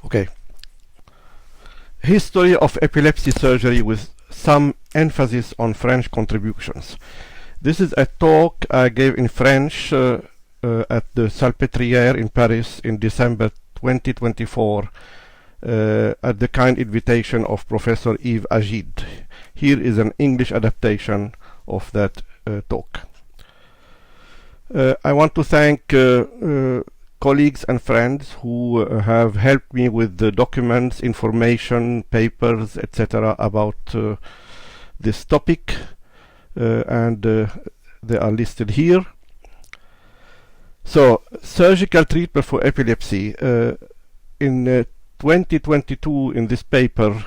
Okay. History of epilepsy surgery with some emphasis on French contributions. This is a talk I gave in French at the Salpêtrière in Paris in December 2024 at the kind invitation of Professor Yves Agid. Here is an English adaptation of that talk. I want to thank colleagues and friends who have helped me with the documents, information, papers, etc. about this topic, and they are listed here. So, surgical treatment for epilepsy. In 2022, in this paper,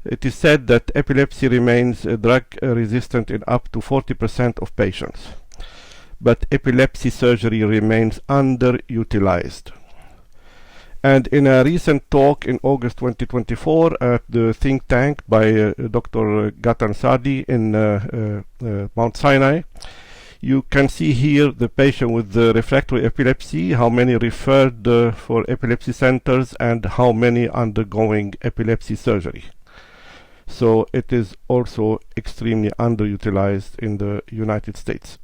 it is said that epilepsy remains drug resistant in up to 40% of patients, but epilepsy surgery remains underutilized. And in a recent talk in August 2024 at the think tank by Dr. Gatan Sadi in Mount Sinai, you can see here the patient with the refractory epilepsy, how many referred for epilepsy centers, and how many undergoing epilepsy surgery. So it is also extremely underutilized in the United States.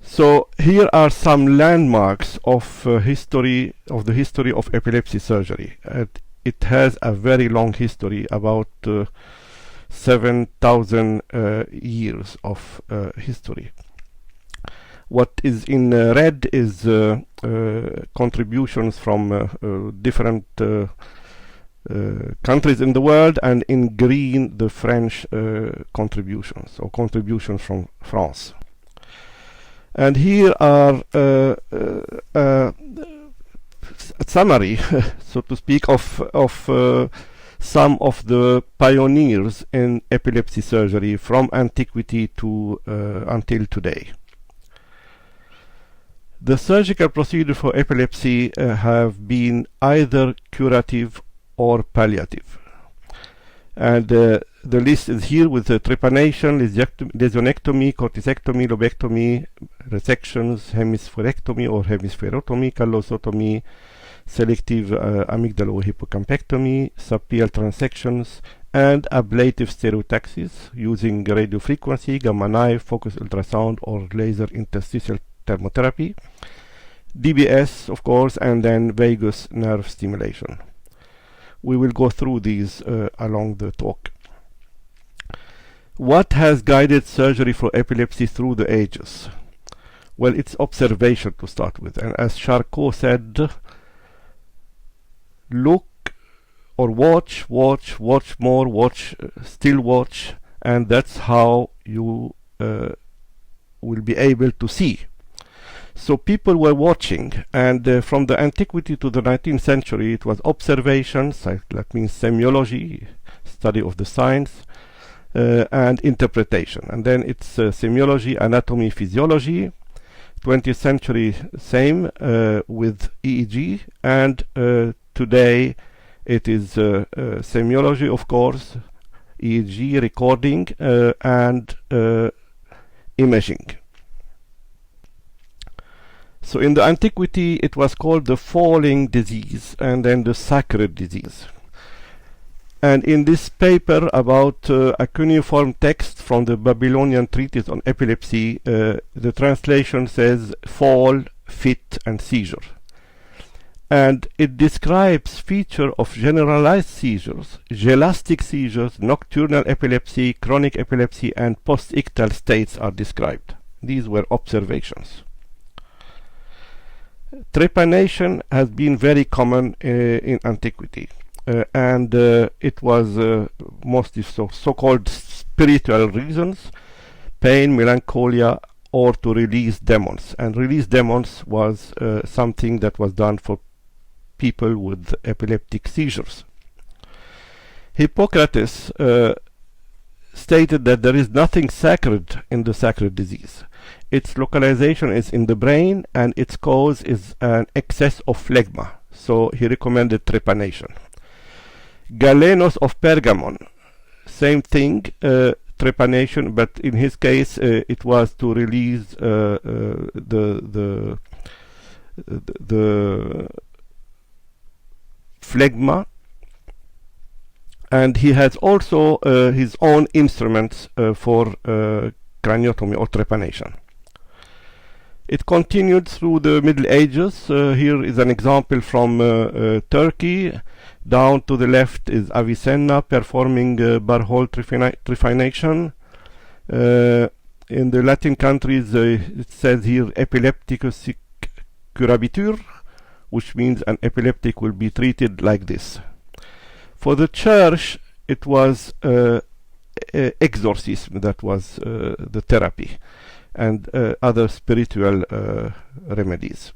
So here are some landmarks of the history of epilepsy surgery. It has a very long history, about 7,000 years of history. What is in red is contributions from different countries in the world, and in green the French contributions, or contributions from France. And here are a summary, so to speak, of some of the pioneers in epilepsy surgery from antiquity to until today. The surgical procedure for epilepsy have been either curative or palliative. And the list is here with the trepanation, lesionectomy, cortisectomy, lobectomy, resections, hemispherectomy or hemispherotomy, callosotomy, selective amygdalo-hippocampectomy, subpial transections, and ablative stereotaxis using radiofrequency, gamma knife, focus ultrasound, or laser interstitial thermotherapy, DBS, of course, and then vagus nerve stimulation. We will go through these along the talk. What has guided surgery for epilepsy through the ages? Well, it's observation to start with. And as Charcot said, look or watch more, still watch, and that's how you will be able to see. So people were watching, and from the antiquity to the 19th century it was observations, that means semiology, study of the signs, and interpretation. And then it's semiology, anatomy, physiology. 20th century same with EEG, and today it is semiology, of course, EEG, recording, and imaging. So in the antiquity it was called the falling disease, and then the sacred disease. And in this paper about a cuneiform text from the Babylonian treatise on epilepsy, the translation says fall, fit, and seizure. And it describes feature of generalized seizures, gelastic seizures, nocturnal epilepsy, chronic epilepsy, and post-ictal states are described. These were observations. Trepanation has been very common in antiquity, and it was mostly so-called spiritual reasons, pain, melancholia, or to release demons. And release demons was something that was done for people with epileptic seizures. Hippocrates stated that there is nothing sacred in the sacred disease. Its localization is in the brain, and its cause is an excess of phlegma. So he recommended trepanation. Galenos of Pergamon, same thing, trepanation, but in his case it was to release the phlegma, and he has also his own instruments for craniotomy or trepanation. It continued through the Middle Ages. Here is an example from Turkey. Down to the left is Avicenna performing barhole trepanation. In the Latin countries, it says here epilepticus curabitur, which means an epileptic will be treated like this. For the church, it was exorcism that was the therapy, and other spiritual remedies.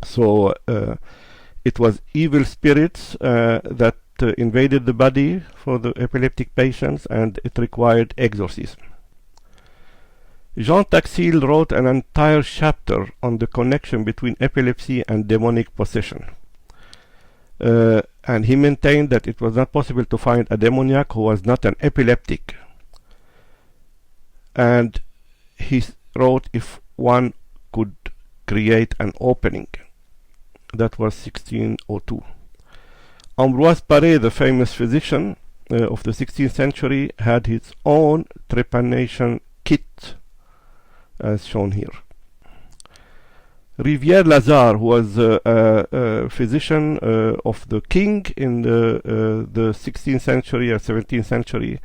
So it was evil spirits that invaded the body for the epileptic patients, and it required exorcism. Jean Taxil wrote an entire chapter on the connection between epilepsy and demonic possession. And he maintained that it was not possible to find a demoniac who was not an epileptic. And he wrote if one could create an opening. That was 1602. Ambroise Paré, the famous physician of the 16th century, had his own trepanation kit, as shown here. Rivière Lazare, who was a physician of the king in the 16th century or 17th century,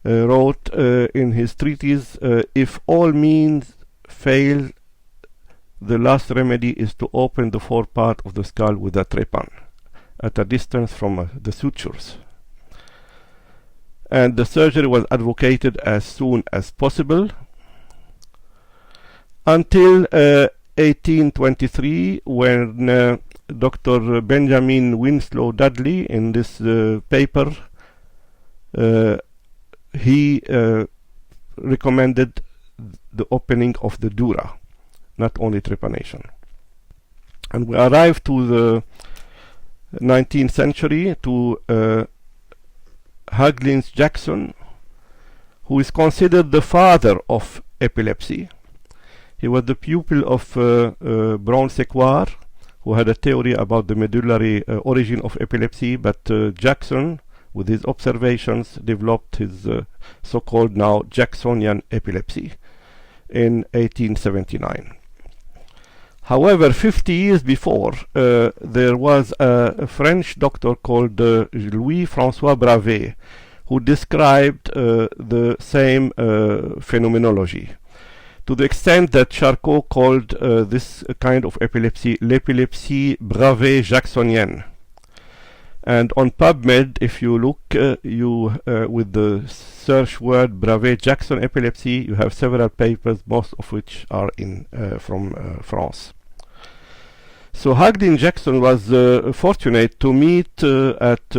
wrote in his treatise, if all means fail, the last remedy is to open the forepart of the skull with a trepan at a distance from the sutures. And the surgery was advocated as soon as possible until 1823, when Dr. Benjamin Winslow Dudley, in this paper, he recommended the opening of the dura, not only trepanation. And we arrived to the 19th century, to Huggins Jackson, who is considered the father of epilepsy. He was the pupil of Brown-Séquard, who had a theory about the medullary origin of epilepsy, but Jackson, with his observations, developed his so-called now Jacksonian epilepsy in 1879. However, 50 years before, there was a French doctor called Louis-François Bravet, who described the same phenomenology, to the extent that Charcot called this kind of epilepsy l'épilepsie Bravet-Jacksonienne. And on PubMed, if you look with the search word Bravet-Jackson epilepsy, you have several papers, most of which are from France. So Huggins Jackson was fortunate to meet at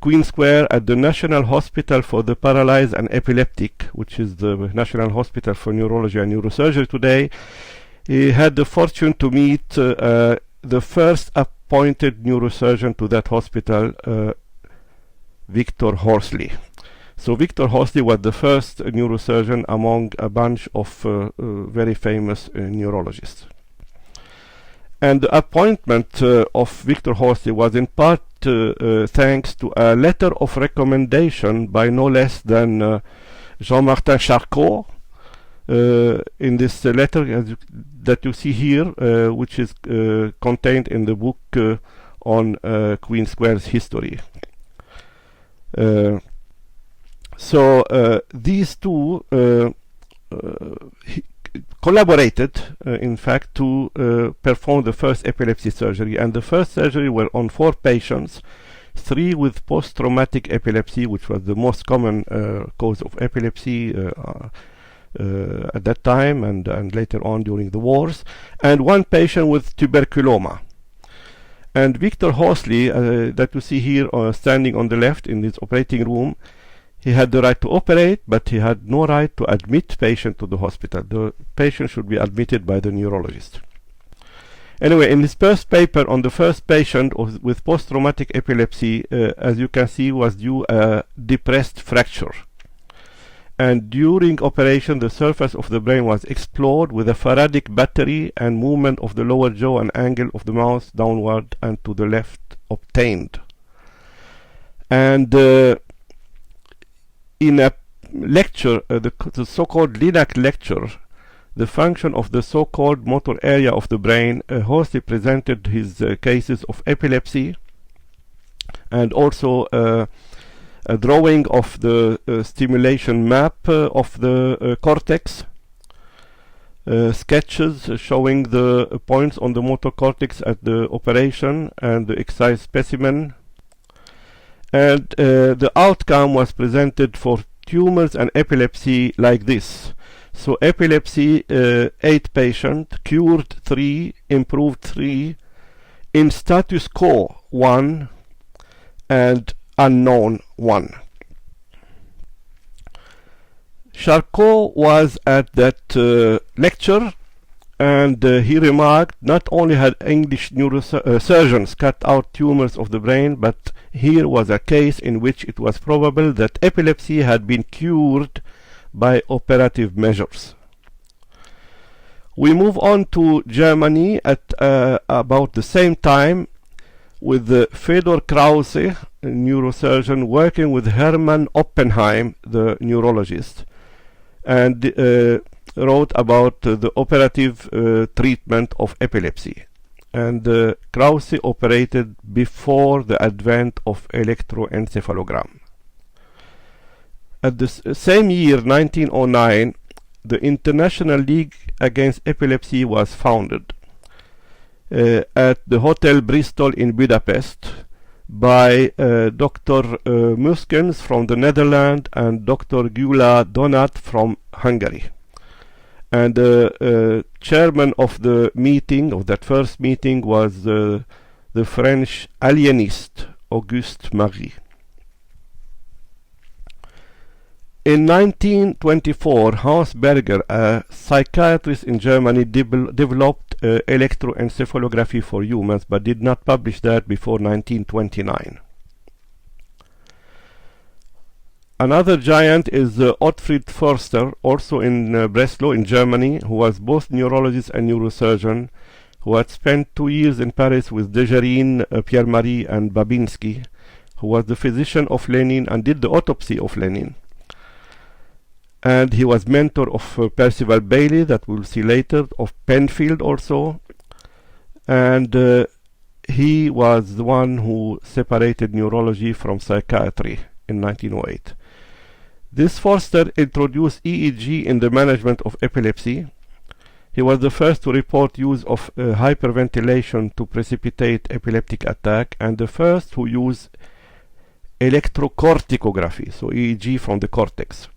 Queen Square at the National Hospital for the Paralyzed and Epileptic, which is the National Hospital for Neurology and Neurosurgery today. He had the fortune to meet the first appointed neurosurgeon to that hospital, Victor Horsley. So Victor Horsley was the first neurosurgeon among a bunch of very famous neurologists. And the appointment of Victor Horsley was in part thanks to a letter of recommendation by no less than Jean-Martin Charcot. In this letter that you see here, which is contained in the book on Queen Square's history. So these two collaborated, in fact, to perform the first epilepsy surgery. And the first surgery were on 4 patients, 3 with post-traumatic epilepsy, which was the most common cause of epilepsy at that time and later on during the wars, and 1 patient with tuberculoma. And Victor Horsley, that you see here standing on the left in this operating room, he had the right to operate, but he had no right to admit patient to the hospital. The patient should be admitted by the neurologist. Anyway, in his first paper on the first patient with post-traumatic epilepsy, as you can see, was due a depressed fracture. and during operation the surface of the brain was explored with a Faraday battery, and movement of the lower jaw and angle of the mouth downward and to the left obtained. And in a lecture, the so-called Linak lecture, the function of the so-called motor area of the brain, Horsley presented his cases of epilepsy, and also a drawing of the stimulation map of the cortex, sketches showing the points on the motor cortex at the operation and the excised specimen. And the outcome was presented for tumors and epilepsy like this. So epilepsy, 8 patients, cured 3, improved 3, in status quo 1, and unknown 1. Charcot was at that lecture, and he remarked not only had English neurosurgeons cut out tumors of the brain, but here was a case in which it was probable that epilepsy had been cured by operative measures. We move on to Germany at about the same time, with Fedor Krause, a neurosurgeon, working with Hermann Oppenheim, the neurologist, and wrote about the operative treatment of epilepsy. And Krause operated before the advent of electroencephalogram. At the same year, 1909, the International League Against Epilepsy was founded at the Hotel Bristol in Budapest by Dr. Muskens from the Netherlands and Dr. Gyula Donat from Hungary. And the chairman of the meeting, of that first meeting, was the French alienist Auguste Marie. In 1924, Hans Berger, a psychiatrist in Germany, developed electroencephalography for humans, but did not publish that before 1929. Another giant is Ottfried Förster, also in Breslau in Germany, who was both neurologist and neurosurgeon, who had spent 2 years in Paris with Dejerine, Pierre-Marie and Babinski, who was the physician of Lenin and did the autopsy of Lenin. And he was mentor of Percival Bailey, that we'll see later, of Penfield also. And he was the one who separated neurology from psychiatry in 1908. This Forster introduced EEG in the management of epilepsy. He was the first to report use of hyperventilation to precipitate epileptic attack, and the first who used electrocorticography, so EEG from the cortex.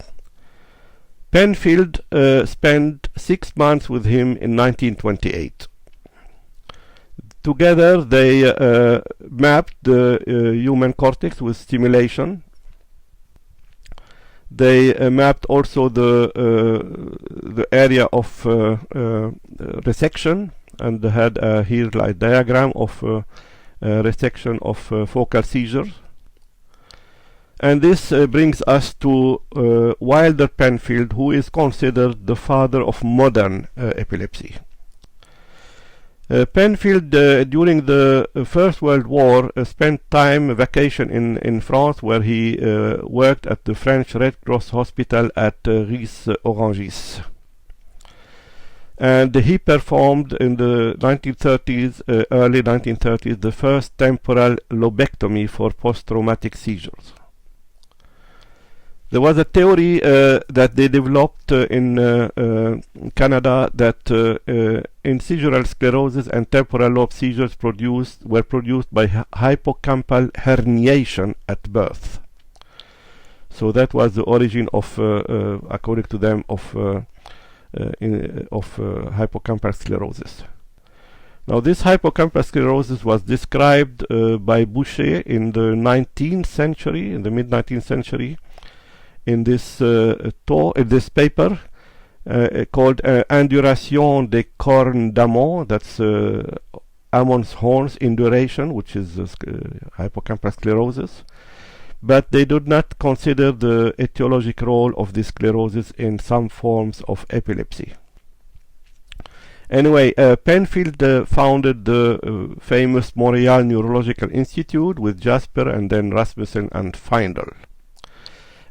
Penfield spent 6 months with him in 1928. Together they mapped the human cortex with stimulation. They mapped also the area of resection, and they had here like diagram of resection of focal seizures. And this brings us to Wilder Penfield, who is considered the father of modern epilepsy. Penfield, during the First World War, spent time vacation in France, where he worked at the French Red Cross Hospital at Ris-Orangis. And he performed in the 1930s, early 1930s, the first temporal lobectomy for post-traumatic seizures. There was a theory that they developed in Canada that incisional sclerosis and temporal lobe seizures were produced by hippocampal herniation at birth. So that was the origin of, according to them, of hippocampal sclerosis. Now, this hippocampal sclerosis was described by Boucher in the 19th century, in the mid-19th century, in this paper called Induration des cornes d'Amont, that's Amon's horns induration, which is hippocampal sclerosis. but they did not consider the etiologic role of this sclerosis in some forms of epilepsy. Anyway, Penfield founded the famous Montreal Neurological Institute with Jasper and then Rasmussen and Feindl.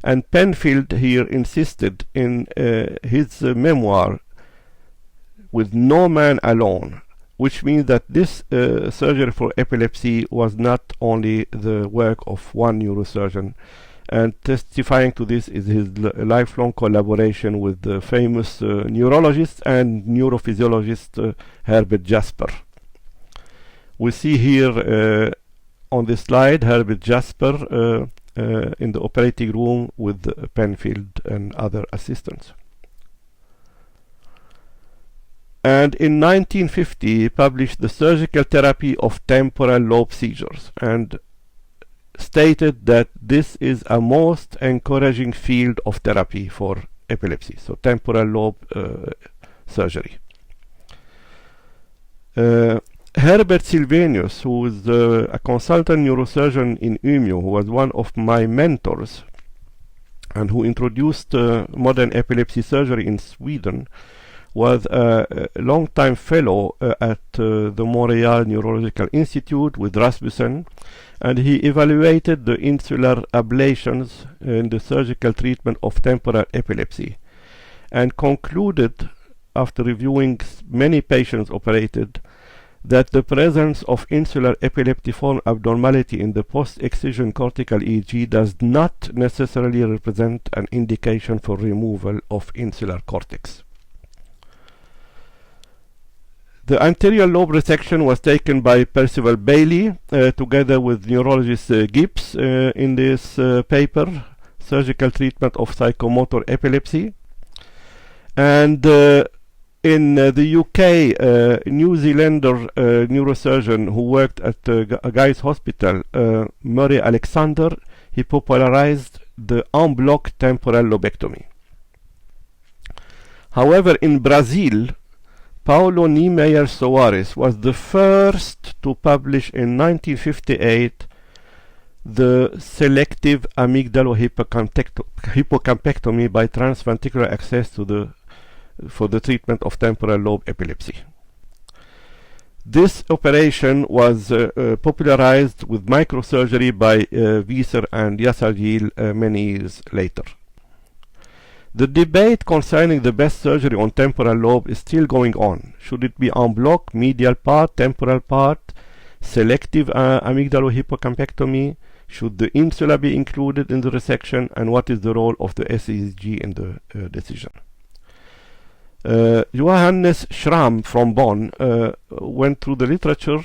And Penfield here insisted in his memoir, With No Man Alone, which means that this surgery for epilepsy was not only the work of one neurosurgeon, and testifying to this is his lifelong collaboration with the famous neurologist and neurophysiologist Herbert Jasper. We see here on this slide Herbert Jasper in the operating room with Penfield and other assistants. And in 1950 he published The Surgical Therapy of Temporal Lobe Seizures and stated that this is a most encouraging field of therapy for epilepsy, so temporal lobe surgery. Herbert Sylvanus, who is a consultant neurosurgeon in Umeå, who was one of my mentors and who introduced modern epilepsy surgery in Sweden, was a long-time fellow at the Montreal Neurological Institute with Rasmussen, and he evaluated the insular ablations in the surgical treatment of temporal epilepsy and concluded, after reviewing many patients operated, that the presence of insular epileptiform abnormality in the post-excision cortical EEG does not necessarily represent an indication for removal of insular cortex. The anterior lobe resection was taken by Percival Bailey together with neurologist Gibbs in this paper, Surgical Treatment of Psychomotor Epilepsy. And in the UK, New Zealander neurosurgeon who worked at Guy's Hospital, Murray Alexander, he popularized the en bloc temporal lobectomy. However, in Brazil, Paulo Niemeyer Soares was the first to publish in 1958 the selective amygdalohippocampectomy by transventricular access for the treatment of temporal lobe epilepsy. This operation was popularized with microsurgery by Wieser and Yassagil many years later. The debate concerning the best surgery on temporal lobe is still going on. Should it be en bloc, medial part, temporal part, selective amygdalohippocampectomy? Should the insula be included in the resection? And what is the role of the SEEG in the decision? Johannes Schramm from Bonn went through the literature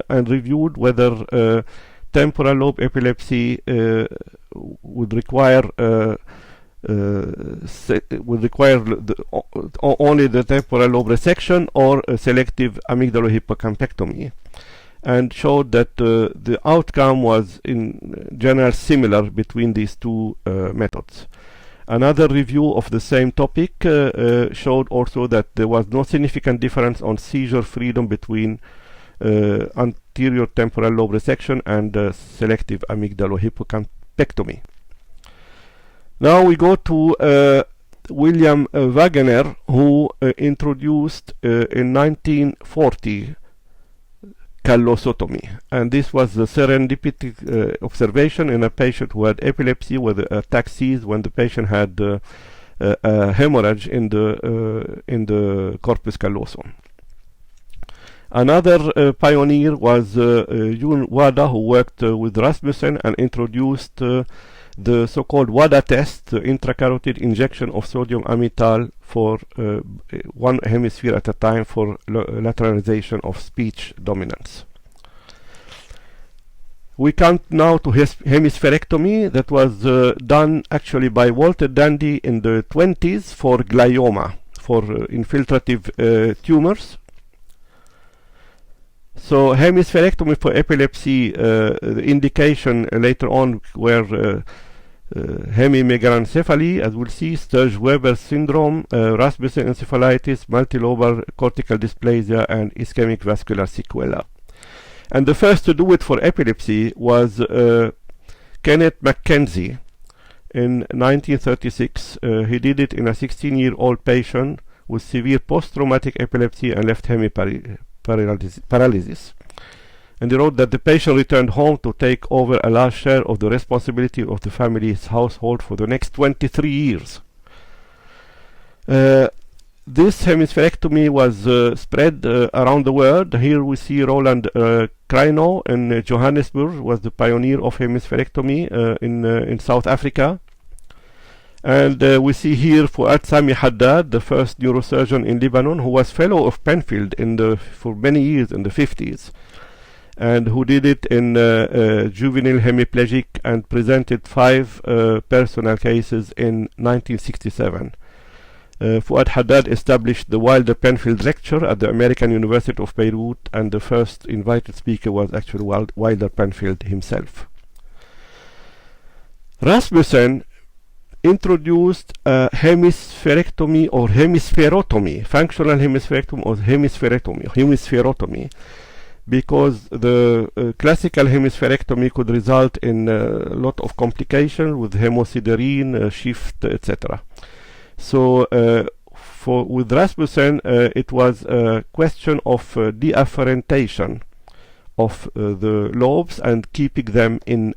and reviewed whether temporal lobe epilepsy would require only the temporal lobe resection or a selective amygdalohippocampectomy, and showed that the outcome was in general similar between these two methods. Another review of the same topic showed also that there was no significant difference on seizure freedom between anterior temporal lobe resection and selective amygdalohippocampectomy. Now we go to William Wagener, who introduced in 1940 callosotomy, and this was the serendipity observation in a patient who had epilepsy where the attack ceased when the patient had a hemorrhage in the corpus callosum. Another pioneer was Jun Wada, who worked with Rasmussen and introduced the so-called WADA test, the intracarotid injection of sodium amytal for one hemisphere at a time for lateralization of speech dominance. We come now to hemispherectomy that was done actually by Walter Dandy in the 20s for glioma, for infiltrative tumors. So hemispherectomy for epilepsy, the indication later on were hemimegalencephaly, as we'll see, Sturge-Weber syndrome, Rasmussen encephalitis, multilobar cortical dysplasia, and ischemic vascular sequela. And the first to do it for epilepsy was Kenneth Mackenzie in 1936. He did it in a 16-year-old patient with severe post-traumatic epilepsy and left paralysis. And he wrote that the patient returned home to take over a large share of the responsibility of the family's household for the next 23 years. This hemispherectomy was spread around the world. Here we see Roland Kreino in Johannesburg, was the pioneer of hemispherectomy in South Africa. And we see here Fuad Sami Haddad, the first neurosurgeon in Lebanon, who was fellow of Penfield for many years in the 50s, and who did it in juvenile hemiplegic and presented 5 personal cases in 1967. Fuad Haddad established the Wilder Penfield Lecture at the American University of Beirut, and the first invited speaker was actually Wilder Penfield himself. Rasmussen introduced hemispherectomy or hemispherotomy, functional hemispherectomy or hemispherotomy, because the classical hemispherectomy could result in a lot of complications with hemosiderine, shift, etc. So with Rasmussen, it was a question of deafferentation of the lobes and keeping them in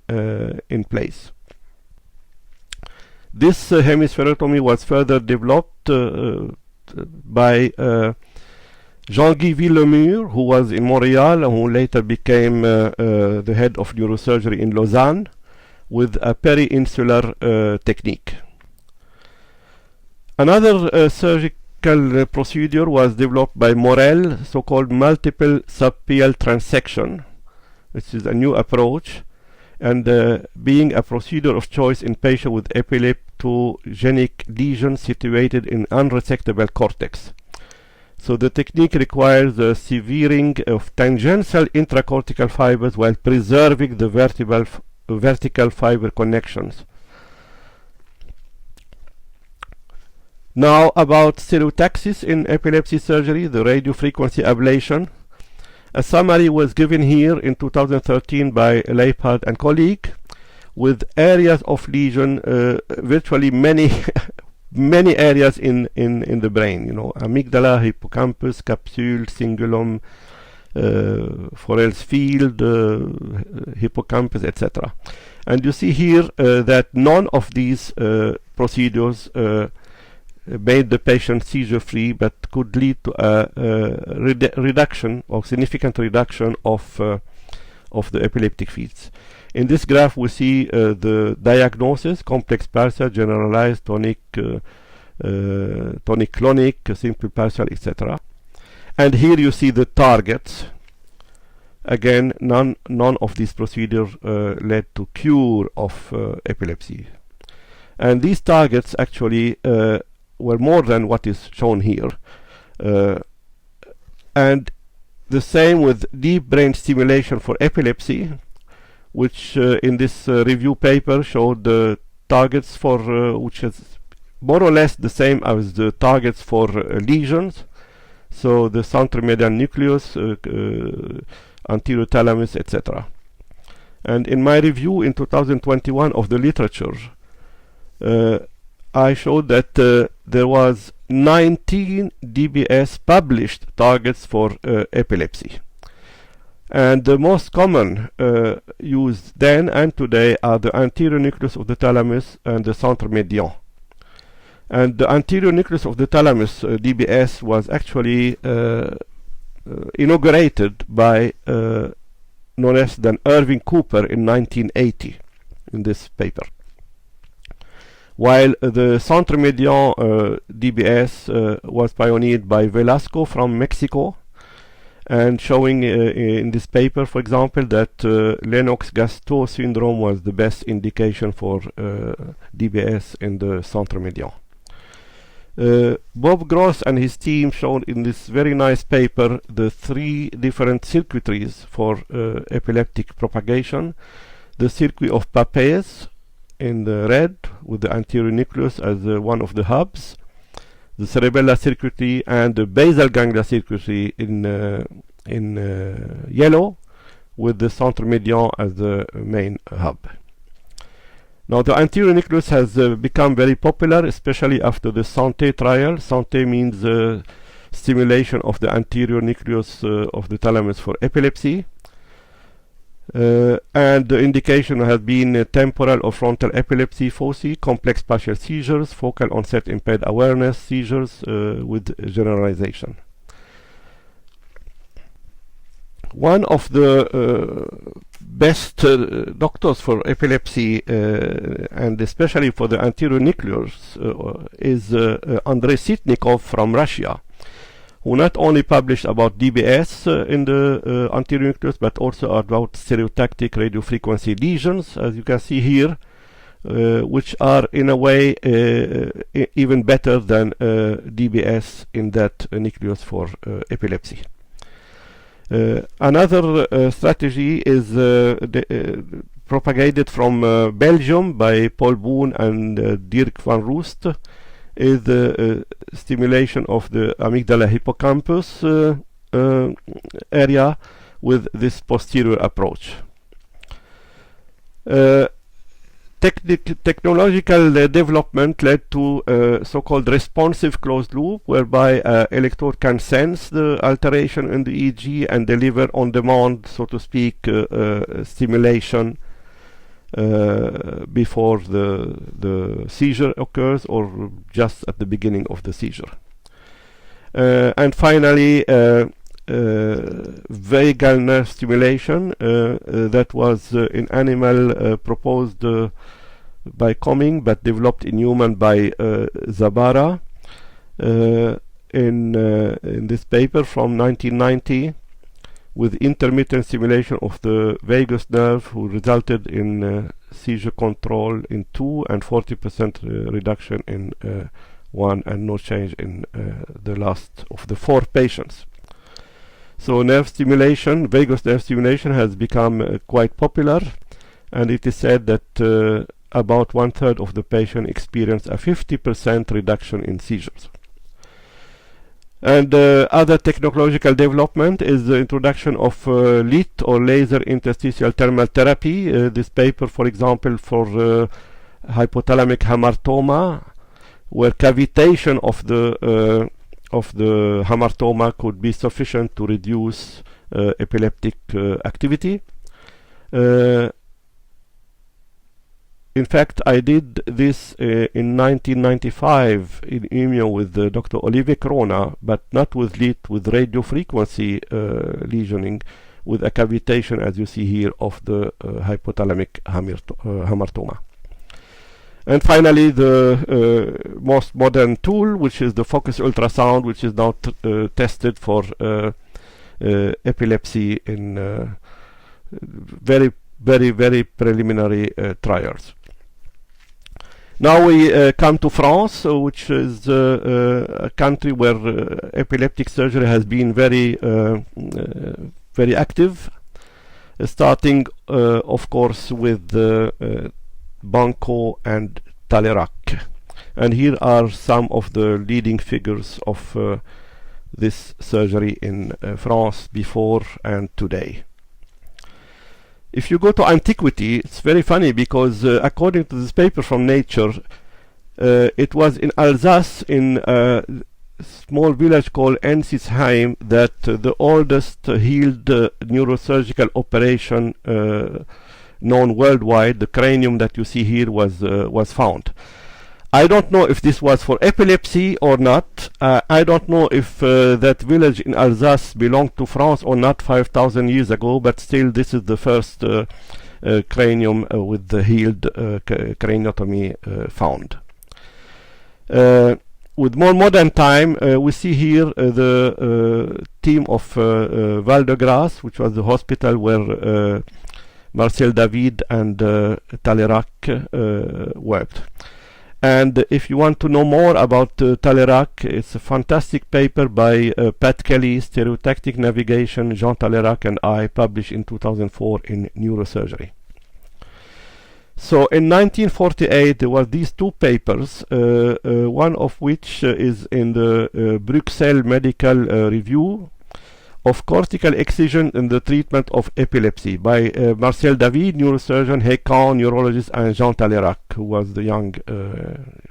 place. This hemispherectomy was further developed by Jean-Guy Villemur, who was in Montreal and who later became the head of neurosurgery in Lausanne, with a peri-insular technique. Another surgical procedure was developed by Morel, so-called multiple subpial transection, which is a new approach, and being a procedure of choice in patients with epileptogenic lesions situated in unresectable cortex. So the technique requires the severing of tangential intracortical fibers while preserving the vertical fiber connections. Now about stereotaxis in epilepsy surgery, the radiofrequency ablation. A summary was given here in 2013 by Leipard and colleague, with areas of lesion, virtually many many areas in the brain, amygdala, hippocampus, capsule, cingulum, Forel's field, hippocampus, etc. And you see here that none of these procedures made the patient seizure free, but could lead to a reduction or significant reduction of the epileptic fits. In this graph we see the diagnosis: complex partial, generalized, tonic, tonic-clonic, simple partial, etc. And here you see the targets. Again, none of these procedures led to cure of epilepsy. And these targets actually were more than what is shown here. And the same with deep brain stimulation for epilepsy, which in this review paper showed the targets for which is more or less the same as the targets for lesions. So the centromedial nucleus, anterior thalamus, etc. And in my review in 2021 of the literature, I showed that there was 19 DBS published targets for epilepsy. And the most common used then and today are the anterior nucleus of the thalamus and the centre médian. And the anterior nucleus of the thalamus, DBS, was actually inaugurated by no less than Irving Cooper in 1980 in this paper. While the centre médian DBS was pioneered by Velasco from Mexico, and showing in this paper, for example, that Lennox-Gastaut syndrome was the best indication for DBS in the centre médian. Bob Gross and his team showed in this very nice paper the 3 different circuitries for epileptic propagation. The circuit of Papez in the red, with the anterior nucleus as one of the hubs, the cerebellar circuitry, and the basal ganglia circuitry in yellow, with the centre médian as the main hub. Now the anterior nucleus has become very popular, especially after the Santé trial. Santé means stimulation of the anterior nucleus of the thalamus for epilepsy. And the indication has been temporal or frontal epilepsy foci, complex partial seizures, focal onset impaired awareness seizures with generalization. One of the best doctors for epilepsy and especially for the anterior nucleus is Andrei Sitnikov from Russia, who not only published about DBS in the anterior nucleus, but also about stereotactic radiofrequency lesions, as you can see here, which are in a way even better than DBS in that nucleus for epilepsy. Another strategy is propagated from Belgium by Paul Boon and Dirk van Roost, is the stimulation of the amygdala hippocampus area with this posterior approach. Technological development led to so-called responsive closed loop, whereby electrode can sense the alteration in the EEG and deliver on demand, so to speak, stimulation before the seizure occurs or just at the beginning of the seizure. And finally, vagal nerve stimulation that was in animal proposed by Coming but developed in human by Zabara in this paper from 1990, with intermittent stimulation of the vagus nerve, who resulted in seizure control in 2 and 40% reduction in 1 and no change in the last of the 4 patients. So nerve stimulation, vagus nerve stimulation, has become quite popular, and it is said that about 1/3 of the patient experience a 50% reduction in seizures. And other technological development is the introduction of LIT or laser interstitial thermal therapy. This paper, for example, for hypothalamic hamartoma, where cavitation of the hamartoma could be sufficient to reduce epileptic activity. In fact, I did this in 1995 in Umeå with Dr. Olivier Corona, but not with LIT, with radiofrequency lesioning, with a cavitation, as you see here, of the hypothalamic hamartoma. And finally, the most modern tool, which is the focus ultrasound, which is now tested for epilepsy in very preliminary trials. Now we come to France, which is a country where epileptic surgery has been very active, starting of course with Banco and Talleyrand. And here are some of the leading figures of this surgery in France before and today. If you go to antiquity, it's very funny because according to this paper from Nature, it was in Alsace, in a small village called Ensisheim, that the oldest healed neurosurgical operation known worldwide, the cranium that you see here, was found. I don't know if this was for epilepsy or not. I don't know if that village in Alsace belonged to France or not 5,000 years ago, but still this is the first cranium with the healed craniotomy found. With more modern time, we see here the team of Val de Grace, which was the hospital where Marcel David and Talleyrand worked. And if you want to know more about Talleyrand, it's a fantastic paper by Pat Kelly, Stereotactic Navigation, Jean Talleyrand and I, published in 2004 in Neurosurgery. So in 1948 there were these 2 papers, one of which is in the Bruxelles Medical Review, of cortical excision in the treatment of epilepsy by Marcel David, neurosurgeon, Hécan, neurologist, and Jean Talleyrand, who was the young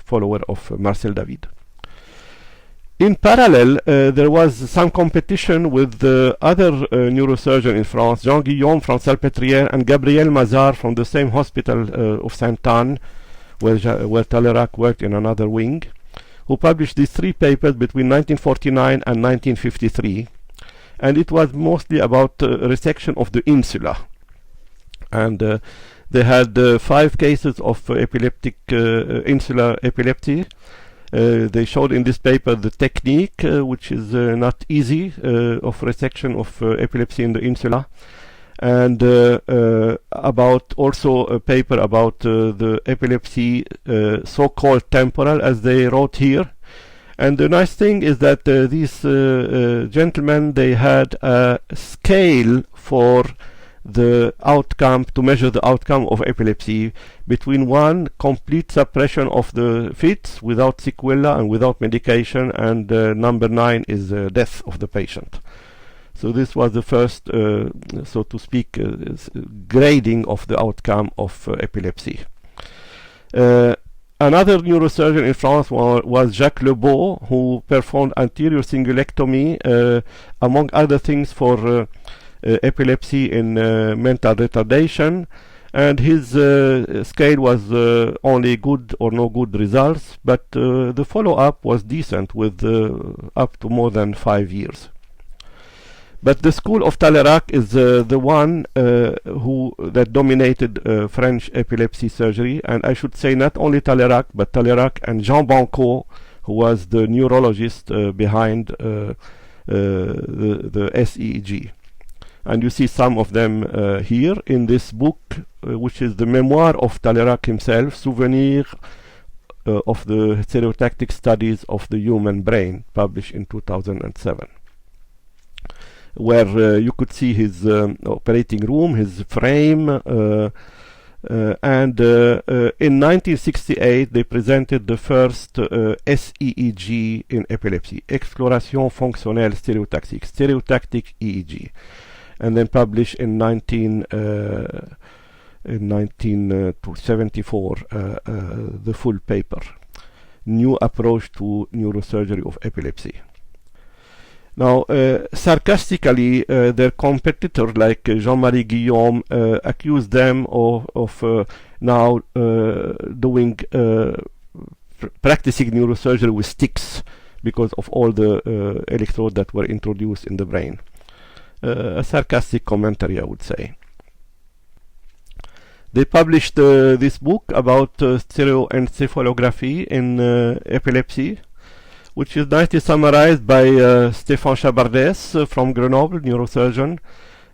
follower of Marcel David. In parallel, there was some competition with the other neurosurgeon in France, Jean Guillaume from Salpêtrière and Gabriel Mazar from the same hospital of Sainte-Anne, where Talleyrand worked in another wing, who published these 3 papers between 1949 and 1953. And it was mostly about resection of the insula. And they had 5 cases of epileptic insular epilepsy. They showed in this paper the technique, which is not easy, of resection of epilepsy in the insula, and about also a paper about the epilepsy so-called temporal, as they wrote here. And the nice thing is that these gentlemen, they had a scale for the outcome, to measure the outcome of epilepsy, between 1, complete suppression of the fits without sequela and without medication, and number 9 is death of the patient. So this was the first, so to speak, grading of the outcome of epilepsy. Another neurosurgeon in France was Jacques Lebeau, who performed anterior cingulectomy, among other things, for epilepsy in mental retardation, and his scale was only good or no good results, but the follow-up was decent, with up to more than 5 years. But the school of Talleyrand is the one that dominated French epilepsy surgery, and I should say not only Talleyrand, but Talleyrand and Jean Banco, who was the neurologist behind the SEEG. And you see some of them here in this book, which is the memoir of Talleyrand himself, Souvenir of the Stereotactic Studies of the Human Brain, published in 2007. Where you could see his operating room, his frame, and in 1968 they presented the first SEEG in epilepsy, Exploration Fonctionnelle Stereotactique, Stereotactic EEG, and then published in 1974 the full paper, New Approach to Neurosurgery of Epilepsy. Now, sarcastically, their competitor, like Jean-Marie Guillaume, accused them of now doing practicing neurosurgery with sticks because of all the electrodes that were introduced in the brain. A sarcastic commentary, I would say. They published this book about stereoencephalography in epilepsy, which is nicely summarized by Stéphane Chabardès from Grenoble, neurosurgeon,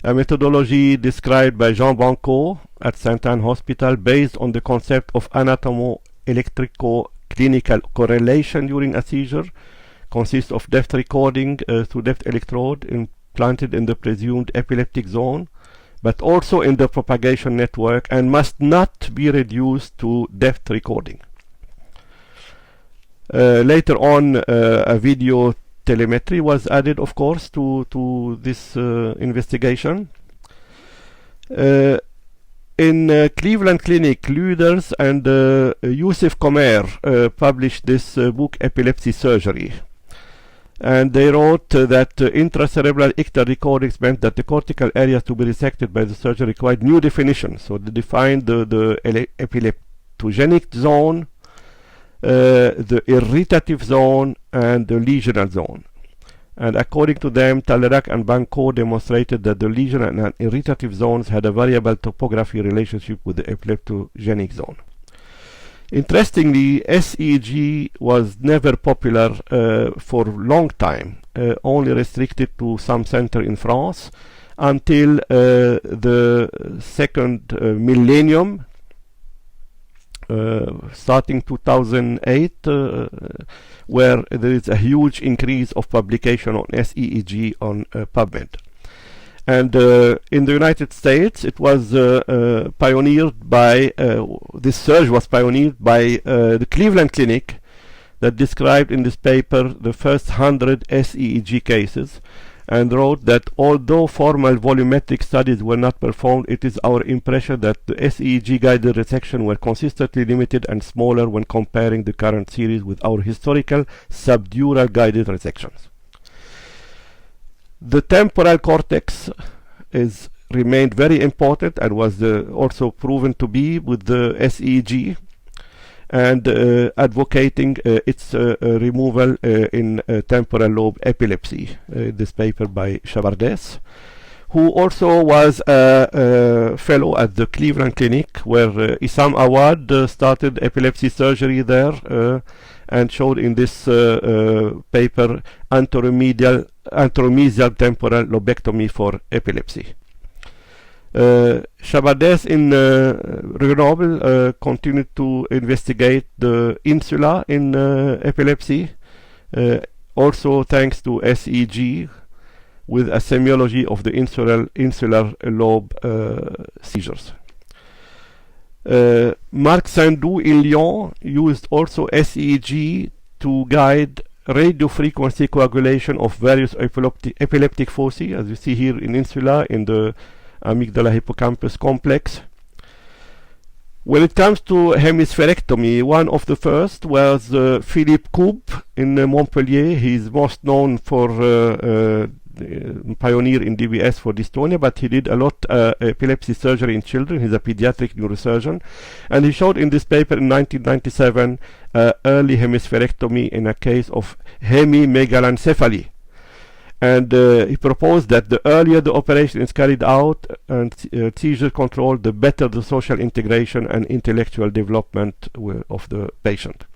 a methodology described by Jean Banco at Sainte-Anne Hospital based on the concept of anatomo-electrico-clinical correlation during a seizure, consists of depth recording through depth electrode implanted in the presumed epileptic zone, but also in the propagation network, and must not be reduced to depth recording. Later on, a video telemetry was added, of course, to this investigation. In Cleveland Clinic, Luders and Youssef Comer published this book, Epilepsy Surgery. And they wrote that intracerebral ictal recordings meant that the cortical areas to be resected by the surgeon required new definition. So they defined the epileptogenic zone, the irritative zone, and the lesional zone. And according to them, Talleyrand and Banco demonstrated that the lesional and irritative zones had a variable topography relationship with the epileptogenic zone. Interestingly, SEG was never popular for a long time, only restricted to some center in France until the second millennium, starting 2008, where there is a huge increase of publication on SEEG on PubMed. And in the United States, it was pioneered by, this surge was pioneered by the Cleveland Clinic, that described in this paper the first 100 SEEG cases. and wrote that although formal volumetric studies were not performed, it is our impression that the SEEG-guided resection were consistently limited and smaller when comparing the current series with our historical subdural-guided resections. The temporal cortex is remained very important and was also proven to be with the SEEG, and advocating its removal in temporal lobe epilepsy. This paper by Chavardes, who also was a fellow at the Cleveland Clinic, where Issam Awad started epilepsy surgery there, and showed in this paper anteromedial temporal lobectomy for epilepsy. Chavardes in Grenoble continued to investigate the insula in epilepsy, also thanks to SEG, with a semiology of the insular lobe seizures. Marc Sindou in Lyon used also SEG to guide radiofrequency coagulation of various epileptic foci, as you see here in insula, in the amygdala hippocampus complex. When it comes to hemispherectomy, one of the first was Philippe Coub in Montpellier. He is most known for pioneer in DBS for dystonia, but he did a lot epilepsy surgery in children. He's a pediatric neurosurgeon, and he showed in this paper in 1997 early hemispherectomy in a case of hemimegalencephaly. And he proposed that the earlier the operation is carried out and seizure control, the better the social integration and intellectual development of the patient.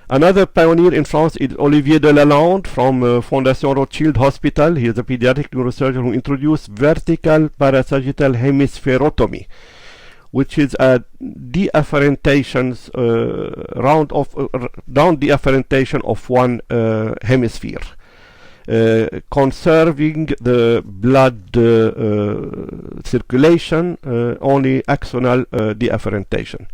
Another pioneer in France is Olivier de Lalande from Fondation Rothschild Hospital. He is a pediatric neurosurgeon who introduced vertical parasagittal hemispherotomy, which is a deafferentation, down deafferentation of one hemisphere. Conserving the blood circulation, only axonal deafferentation.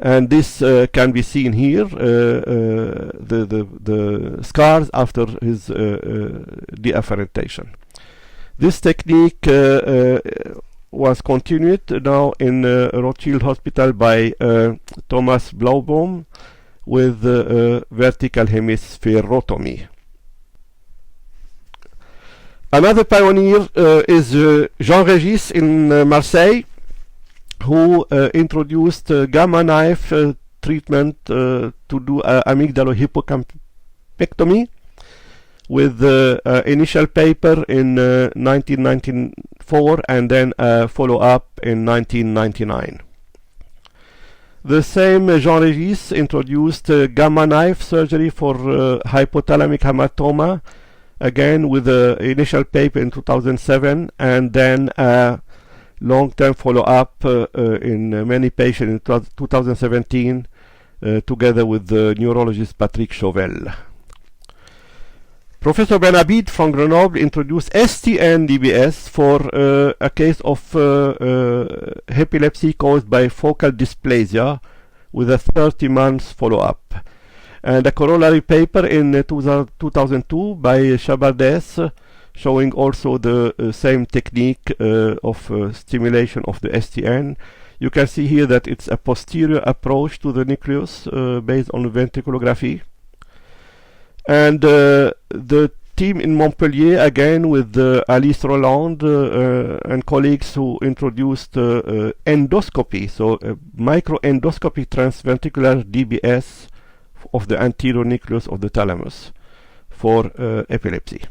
And this can be seen here, the scars after his deafferentation. This technique was continued now in Rothschild Hospital by Thomas Blaubaum with vertical hemispherotomy. Another pioneer is Jean Régis in Marseille, who introduced gamma knife treatment to do amygdalohippocampectomy, with initial paper in 1994 and then a follow-up in 1999. The same Jean Régis introduced gamma knife surgery for hypothalamic hamartoma, again with the initial paper in 2007 and then a long-term follow-up in many patients in 2017 together with the neurologist Patrick Chauvel. Professor Ben Abid from Grenoble introduced STN-DBS for a case of epilepsy caused by focal dysplasia with a 30-month follow-up. And a corollary paper in 2002 by Chavardes showing also the same technique of stimulation of the STN. You can see here that it's a posterior approach to the nucleus based on ventriculography. And the team in Montpellier, again with Alice Roland and colleagues, who introduced endoscopy, so microendoscopic transventricular DBS of the anterior nucleus of the thalamus for epilepsy.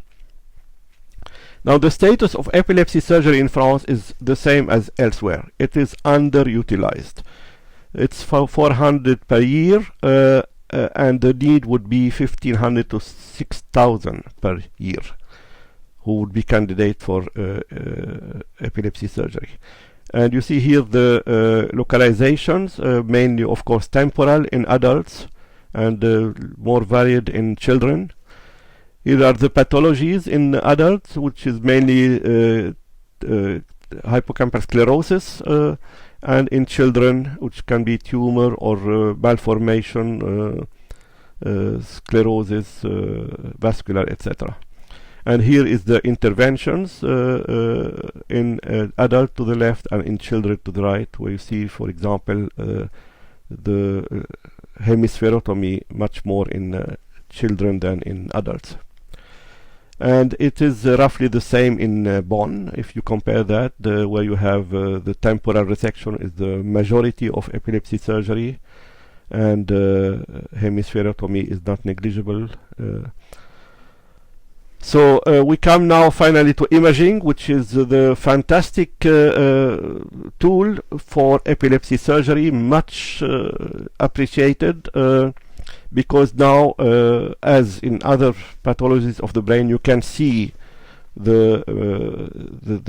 Now, the status of epilepsy surgery in France is the same as elsewhere. It is underutilized. It's 400 per year, and the need would be 1,500 to 6,000 per year who would be candidate for epilepsy surgery. And you see here the localizations, mainly of course temporal in adults and more varied in children. Here are the pathologies in adults, which is mainly hippocampal sclerosis, and in children, which can be tumor or malformation, sclerosis, vascular, etc. And here is the interventions in adult to the left and in children to the right, where you see, for example, the hemispherotomy much more in children than in adults. And it is roughly the same in bone. If you compare that, where you have the temporal resection is the majority of epilepsy surgery, and hemispherotomy is not negligible. So we come now finally to imaging, which is the fantastic tool for epilepsy surgery, much appreciated, because now, as in other pathologies of the brain, you can see the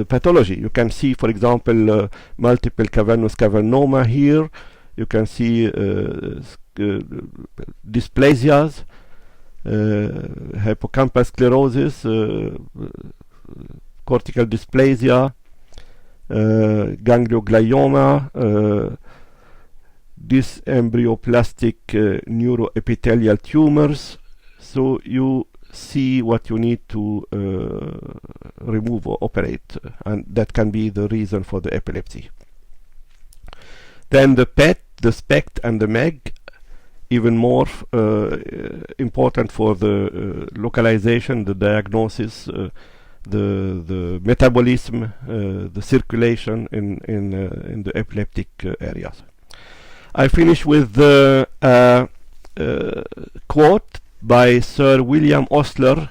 pathology. You can see, for example, multiple cavernous cavernoma here. You can see dysplasias, hippocampal sclerosis, cortical dysplasia, ganglioglioma, dysembryoplastic neuroepithelial tumors. So you see what you need to remove or operate, and that can be the reason for the epilepsy. Then the PET, the SPECT, and the MEG, even more important for the localization, the diagnosis, the metabolism, the circulation in the epileptic areas. I finish with the quote by Sir William Osler,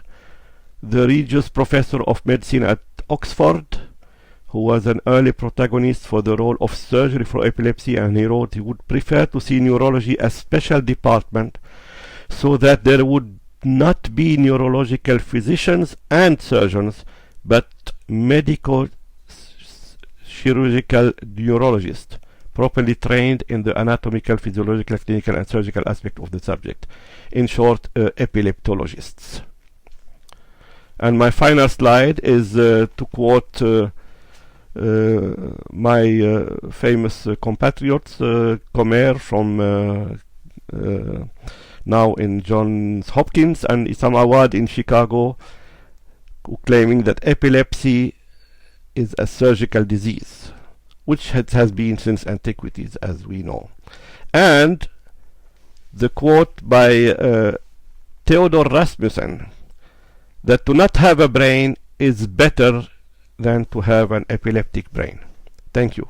the Regius Professor of Medicine at Oxford, who was an early protagonist for the role of surgery for epilepsy, and he wrote he would prefer to see neurology as special department so that there would not be neurological physicians and surgeons, but medical chirurgical neurologists properly trained in the anatomical, physiological, clinical, and surgical aspect of the subject. In short, epileptologists. And my final slide is to quote my famous compatriots, Comer from now in Johns Hopkins, and Issam Awad in Chicago, claiming that epilepsy is a surgical disease, which has been since antiquities, as we know. And the quote by Theodor Rasmussen, that to not have a brain is better than to have an epileptic brain. Thank you.